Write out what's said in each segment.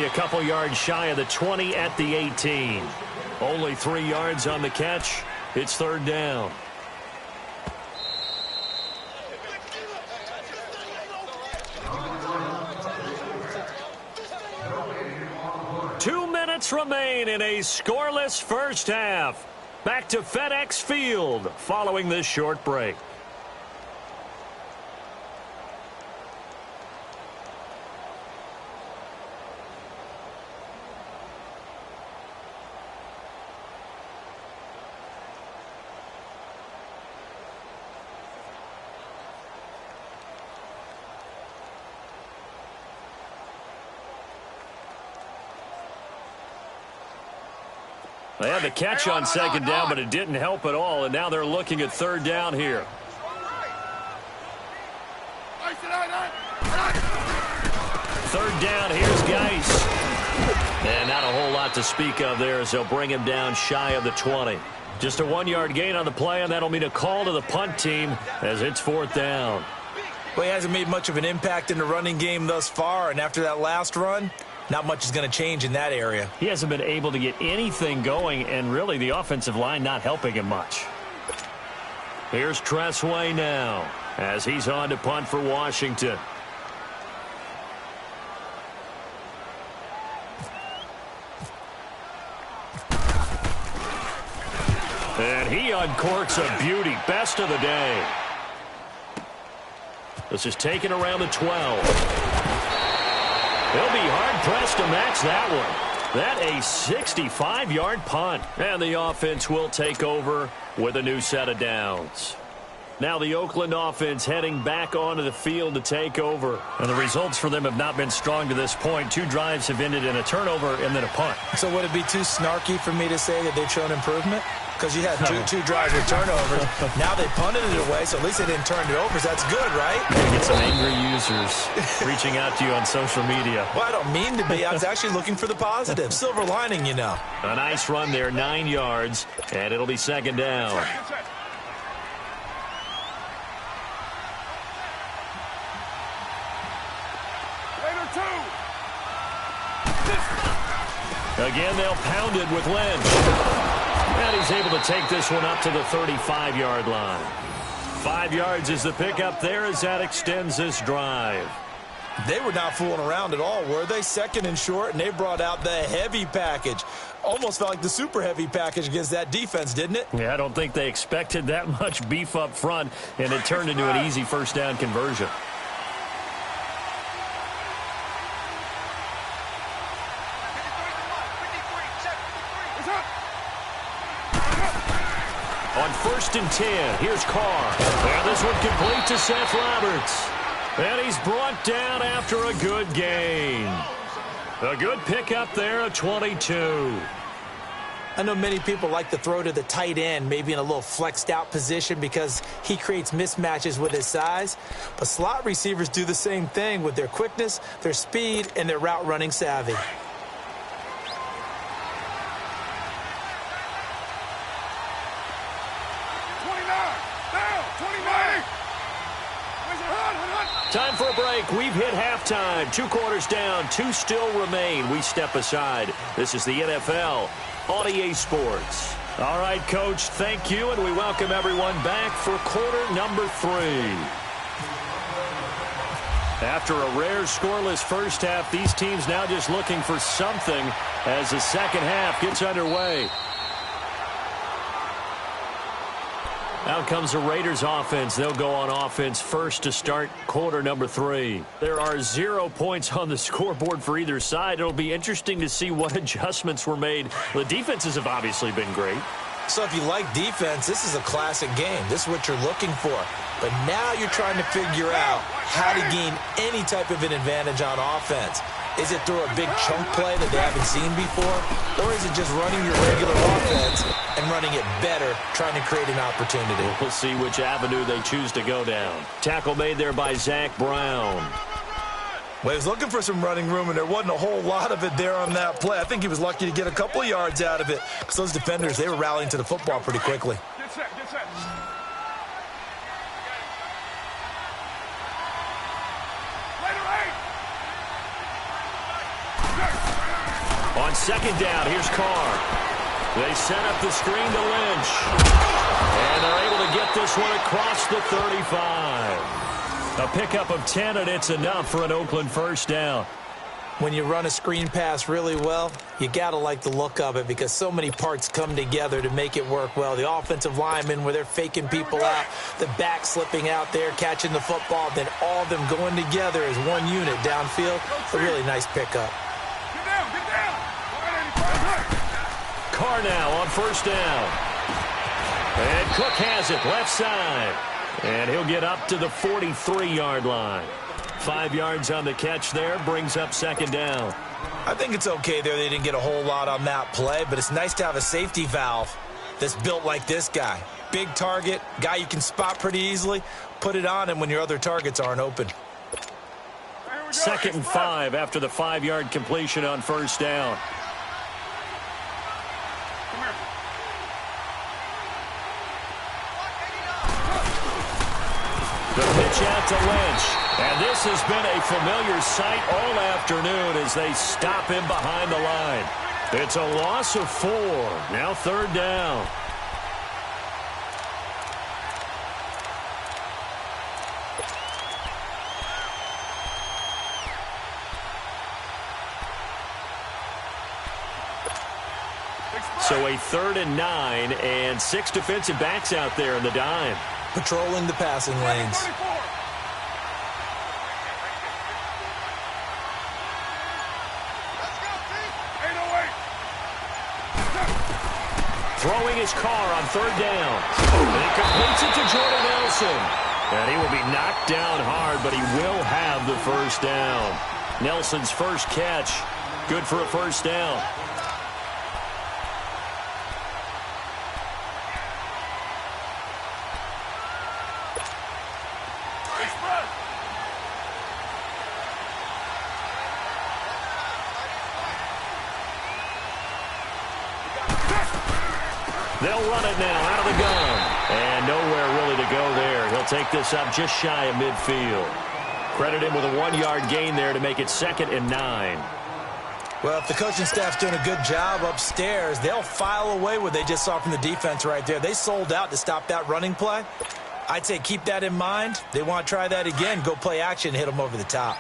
a couple yards shy of the 20 at the 18. Only 3 yards on the catch. It's third down. Remain in a scoreless first half. Back to FedEx Field following this short break. They had the catch on second down, but it didn't help at all, and now they're looking at third down here. Third down, here's Geis. And not a whole lot to speak of there as they'll bring him down shy of the 20. Just a 1-yard gain on the play, and that'll mean a call to the punt team as it's fourth down. Well, he hasn't made much of an impact in the running game thus far, and after that last run, not much is going to change in that area. He hasn't been able to get anything going, and really the offensive line not helping him much. Here's Tressway now as he's on to punt for Washington. And he uncorks a beauty. Best of the day. This is taken around the 12. They'll be hard-pressed to match that one. That a 65-yard punt. And the offense will take over with a new set of downs. Now the Oakland offense heading back onto the field to take over. And the results for them have not been strong to this point. 2 drives have ended in a turnover and then a punt. So would it be too snarky for me to say that they've shown improvement? Because you had two drives with turnovers. Now they punted it away, so at least they didn't turn it over. So that's good, right? You're going to get some angry users reaching out to you on social media. Well, I don't mean to be. I was actually looking for the positive. Silver lining, you know. A nice run there, 9 yards, and it'll be second down. Again, they'll pound it with Lynch. And he's able to take this one up to the 35-yard line. 5 yards is the pickup there as that extends this drive. They were not fooling around at all, were they? Second and short, and they brought out the heavy package. Almost felt like the super heavy package against that defense, didn't it? Yeah, I don't think they expected that much beef up front, and it turned into an easy first down conversion. On 1st and 10, here's Carr. And this one complete to Seth Roberts. And he's brought down after a good gain. A good pickup there at 22. I know many people like to throw to the tight end, maybe in a little flexed out position because he creates mismatches with his size. But slot receivers do the same thing with their quickness, their speed, and their route running savvy. Time for a break. We've hit halftime. 2 quarters down. 2 still remain. We step aside. This is the NFL on EA Sports. All right, Coach, thank you, and we welcome everyone back for quarter number 3. After a rare scoreless first half, these teams now just looking for something as the second half gets underway. Out comes the Raiders offense. They'll go on offense first to start quarter number 3. There are 0 points on the scoreboard for either side. It'll be interesting to see what adjustments were made. The defenses have obviously been great. So if you like defense, this is a classic game. This is what you're looking for. But now you're trying to figure out how to gain any type of an advantage on offense. Is it through a big chunk play that they haven't seen before? Or is it just running your regular offense and running it better, trying to create an opportunity? We'll see which avenue they choose to go down. Tackle made there by Zach Brown. Well, he was looking for some running room, and there wasn't a whole lot of it there on that play. I think he was lucky to get a couple of yards out of it because those defenders, they were rallying to the football pretty quickly. Get set, get set. On second down, here's Carr. They set up the screen to Lynch. And they're able to get this one across the 35. A pickup of 10, and it's enough for an Oakland first down. When you run a screen pass really well, you got to like the look of it because so many parts come together to make it work well. The offensive linemen, where they're faking people out, the back slipping out there, catching the football, then all of them going together as one unit downfield. A really nice pickup. Carr now on first down. And Cook has it left side. And he'll get up to the 43-yard line. 5 yards on the catch there, brings up second down. I think it's okay there. They didn't get a whole lot on that play, but it's nice to have a safety valve that's built like this guy. Big target, guy you can spot pretty easily. Put it on him when your other targets aren't open. 2nd and 5 after the 5-yard completion on first down. The pitch out to Lynch. And this has been a familiar sight all afternoon as they stop him behind the line. It's a loss of 4. Now 3rd down. So a 3rd and 9 and 6 defensive backs out there in the dime. Patrolling the passing lanes. Throwing his Carr on 3rd down. And he completes it to Jordan Nelson. And he will be knocked down hard, but he will have the first down. Nelson's first catch. Good for a first down. They'll run it now out of the gun. And nowhere really to go there. He'll take this up just shy of midfield. Credit him with a 1-yard gain there to make it 2nd and 9. Well, if the coaching staff's doing a good job upstairs, they'll file away what they just saw from the defense right there. They sold out to stop that running play. I'd say keep that in mind. They want to try that again. Go play action, hit them over the top.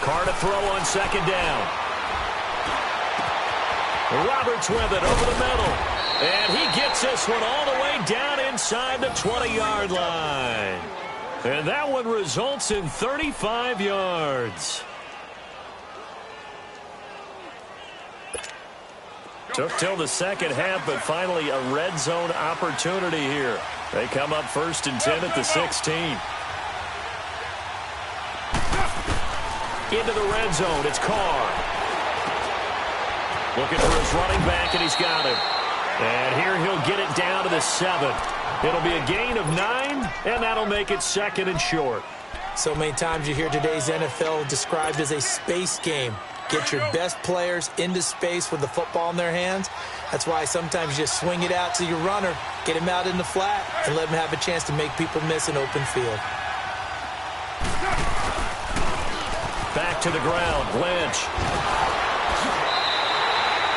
Carr to throw on 2nd down. Roberts with it over the middle. And he gets this one all the way down inside the 20-yard line. And that one results in 35 yards. Took till the second half, but finally a red zone opportunity here. They come up 1st and 10 at the 16. Into the red zone, it's Carr. Looking for his running back, and he's got him. And here he'll get it down to the 7. It'll be a gain of 9, and that'll make it 2nd and short. So many times you hear today's NFL described as a space game. Get your best players into space with the football in their hands. That's why sometimes you just swing it out to your runner, get him out in the flat, and let him have a chance to make people miss an open field. Back to the ground, Lynch.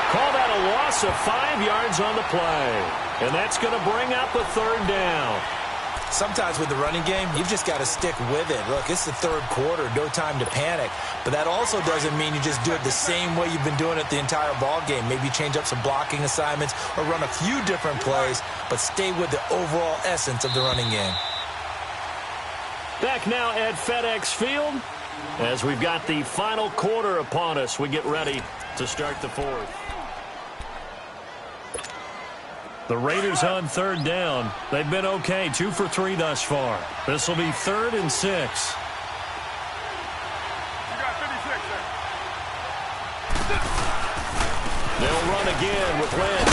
Call that a loss of 5 yards on the play. And that's going to bring up a 3rd down. Sometimes with the running game, you've just got to stick with it. Look, it's the 3rd quarter, no time to panic. But that also doesn't mean you just do it the same way you've been doing it the entire ball game. Maybe change up some blocking assignments or run a few different plays, but stay with the overall essence of the running game. Back now at FedEx Field. As we've got the final quarter upon us, we get ready to start the 4th. The Raiders on 3rd down. They've been okay, 2 for 3 thus far. This will be 3rd and 6. They'll run again with Lynch.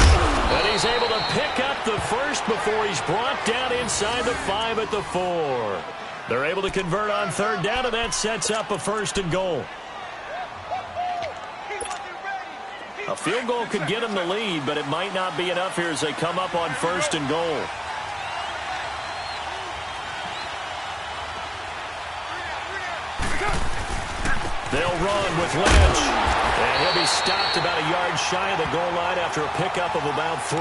And he's able to pick up the first before he's brought down inside the 5 at the 4. They're able to convert on 3rd down, and that sets up a 1st and goal. A field goal could get them the lead, but it might not be enough here as they come up on 1st and goal. They'll run with Lynch. And he'll be stopped about a yard shy of the goal line after a pickup of about 3.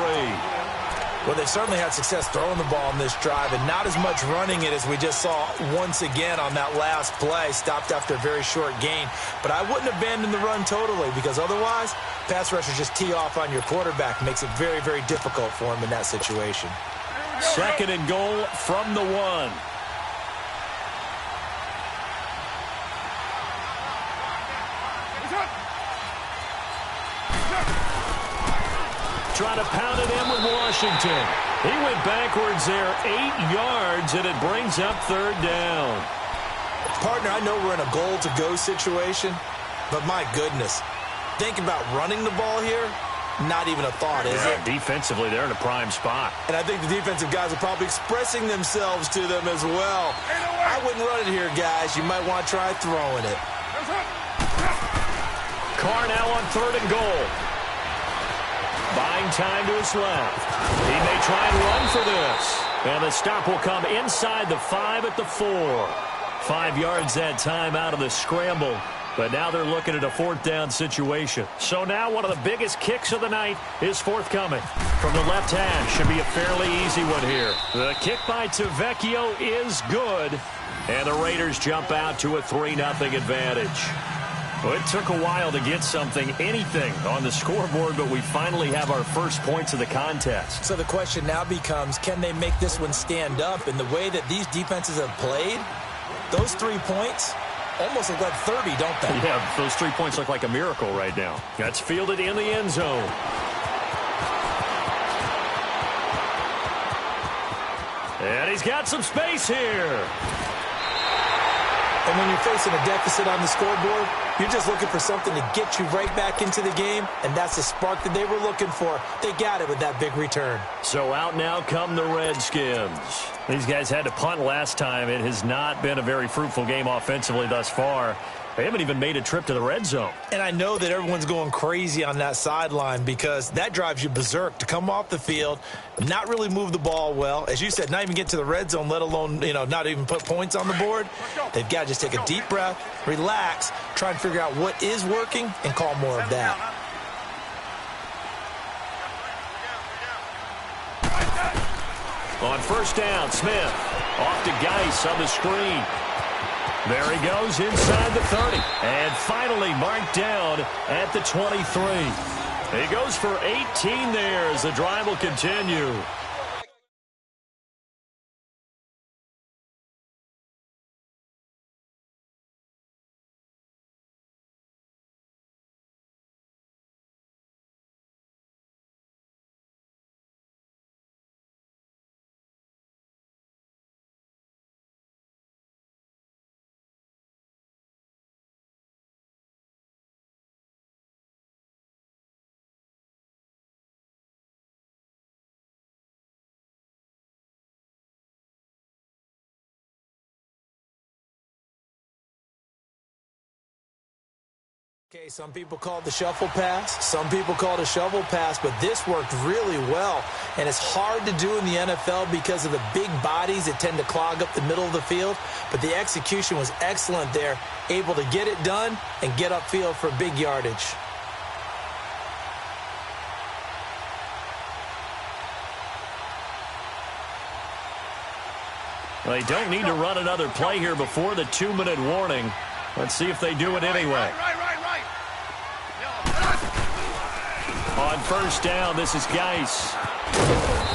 Well, they certainly had success throwing the ball in this drive and not as much running it as we just saw once again on that last play. Stopped after a very short gain. But I wouldn't abandon the run totally because otherwise, pass rushers just tee off on your quarterback. Makes it very, very difficult for him in that situation. 2nd and goal from the 1. Trying to pound it in with Washington. He went backwards there 8 yards, and it brings up 3rd down. Partner, I know we're in a goal-to-go situation, but my goodness, think about running the ball here. Not even a thought, is it? Defensively, they're in a prime spot. And I think the defensive guys are probably expressing themselves to them as well. I wouldn't run it here, guys. You might want to try throwing it. Carr now on 3rd and goal. Buying time to his left. He may try and run for this. And the stop will come inside the 5 at the 4. 5 yards that time out of the scramble. But now they're looking at a 4th down situation. So now one of the biggest kicks of the night is forthcoming. From the left hash, should be a fairly easy one here. The kick by Tavecchio is good. And the Raiders jump out to a 3-0 advantage. Well, it took a while to get anything on the scoreboard, but we finally have our first points of the contest. So the question now becomes, can they make this one stand up? In the way that these defenses have played, those 3 points almost look like 30, don't they? Yeah, those 3 points look like a miracle right now. That's fielded in the end zone. And he's got some space here. And when you're facing a deficit on the scoreboard, you're just looking for something to get you right back into the game, and that's the spark that they were looking for. They got it with that big return. So out now come the Redskins. These guys had to punt last time. It has not been a very fruitful game offensively thus far. They haven't even made a trip to the red zone. And I know that everyone's going crazy on that sideline because that drives you berserk to come off the field, not really move the ball well. As you said, not even get to the red zone, let alone, not even put points on the board. They've got to just take a deep breath, relax, try and figure out what is working, and call more of that. On 1st down, Smith off to Geis on the screen. There he goes inside the 30. And finally marked down at the 23. He goes for 18 there as the drive will continue. Okay, some people call it the shuffle pass. Some people call it a shovel pass, but this worked really well. And it's hard to do in the NFL because of the big bodies that tend to clog up the middle of the field. But the execution was excellent there, able to get it done and get upfield for big yardage. Well, they don't need to run another play here before the 2-minute warning. Let's see if they do it anyway. On 1st down, this is Geis.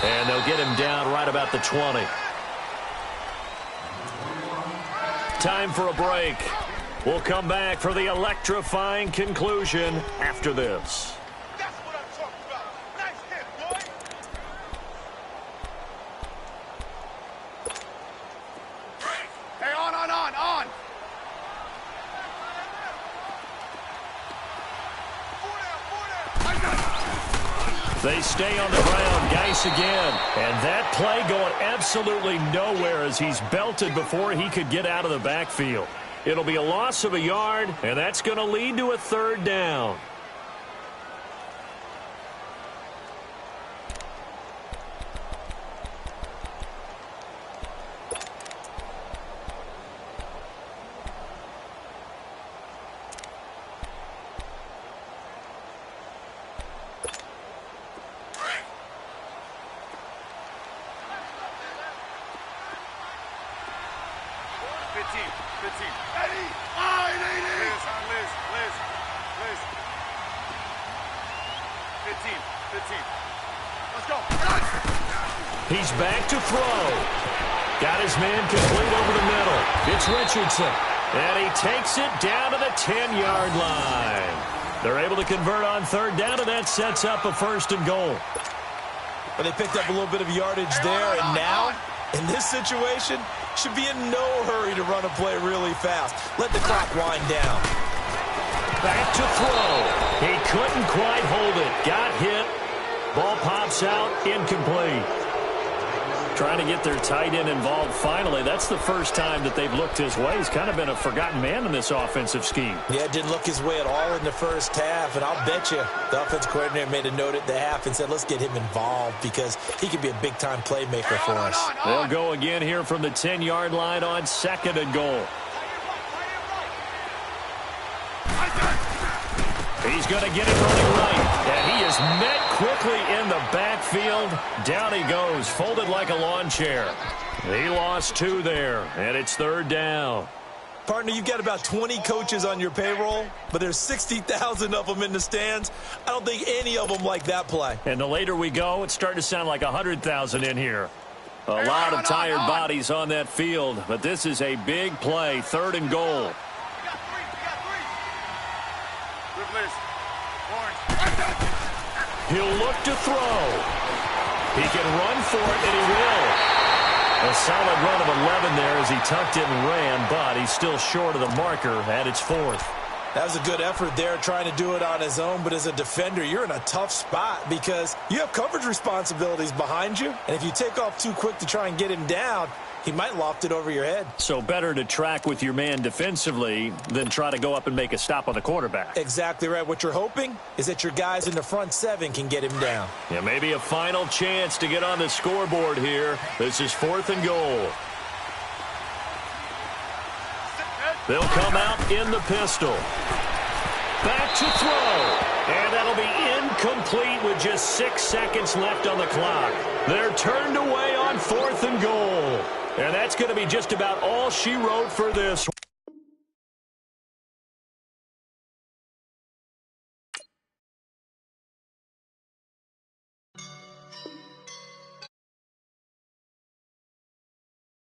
And they'll get him down right about the 20. Time for a break. We'll come back for the electrifying conclusion after this. That's what I'm talking about. Nice hit, boy. Hey, on. They stay on the ground. Geis again. And that play going absolutely nowhere as he's belted before he could get out of the backfield. It'll be a loss of a yard, and that's going to lead to a 3rd down. Eddie! All right, Eddie! Liz. 15. Let's go. He's back to throw. Got his man complete over the middle. It's Richardson. And he takes it down to the 10-yard line. They're able to convert on third down, and that sets up a 1st and goal. But they picked up a little bit of yardage there, and now, in this situation, should be in no hurry to run a play really fast. Let the clock wind down. Back to throw. He couldn't quite hold it. Got hit. Ball pops out, incomplete. Trying to get their tight end involved finally. That's the first time that they've looked his way. He's kind of been a forgotten man in this offensive scheme. Yeah, didn't look his way at all in the first half, and I'll bet you the offensive coordinator made a note at the half and said, let's get him involved because he could be a big-time playmaker for us. They'll go again here from the 10-yard line on 2nd and goal. He's going to get it running right, and he is met quickly in the backfield. Down he goes, folded like a lawn chair. He lost 2 there, and it's 3rd down. Partner, you've got about 20 coaches on your payroll, but there's 60,000 of them in the stands. I don't think any of them like that play. And the later we go, it's starting to sound like 100,000 in here. A lot of tired bodies on that field, but this is a big play, 3rd and goal. He'll look to throw. He can run for it, and he will. A solid run of 11 there as he tucked it and ran, but he's still short of the marker at its 4th. That was a good effort there trying to do it on his own, but as a defender, you're in a tough spot because you have coverage responsibilities behind you, and if you take off too quick to try and get him down, he might loft it over your head. So better to track with your man defensively than try to go up and make a stop on the quarterback. Exactly right. What you're hoping is that your guys in the front 7 can get him down. Yeah, maybe a final chance to get on the scoreboard here. This is 4th and goal. They'll come out in the pistol. Back to throw. And that'll be incomplete with just 6 seconds left on the clock. They're turned away on 4th and goal. And that's going to be just about all she wrote for this.